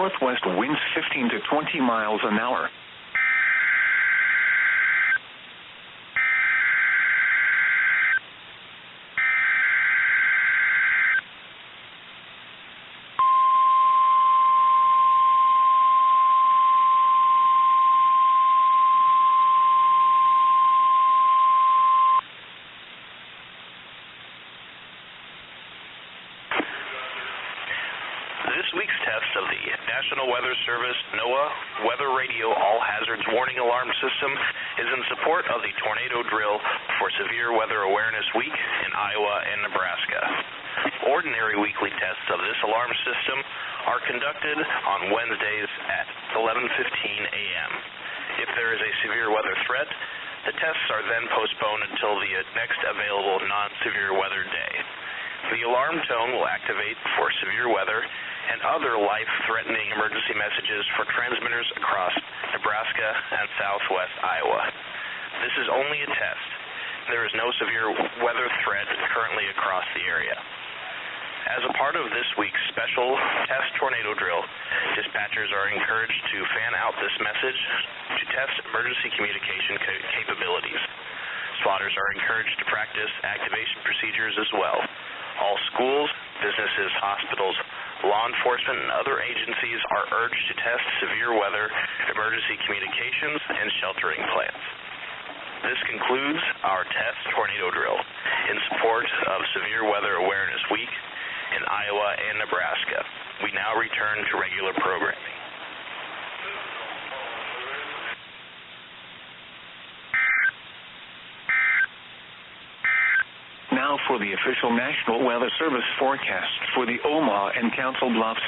southwest winds 15 to 20 miles an hour. This week's test of the National Weather Service NOAA Weather Radio All Hazards Warning Alarm System is in support of the tornado drill for Severe Weather Awareness Week in Iowa and Nebraska. Ordinary weekly tests of this alarm system are conducted on Wednesdays at 11:15 a.m. If there is a severe weather threat, the tests are then postponed until the next available non-severe weather day. The alarm tone will activate for severe weather and other life-threatening emergency messages for transmitters across Nebraska and southwest Iowa. This is only a test. There is no severe weather threat currently across the area. As a part of this week's special test tornado drill, dispatchers are encouraged to fan out this message to test emergency communication capabilities. Spotters are encouraged to practice activation procedures as well. All schools, businesses, hospitals, law enforcement, and other agencies are urged to test severe weather emergency communications and sheltering plans. This concludes our test tornado drill in support of Severe Weather Awareness Week in Iowa and Nebraska. We now return to regular programming. Now for the official National Weather Service forecast for the Omaha and Council Bluffs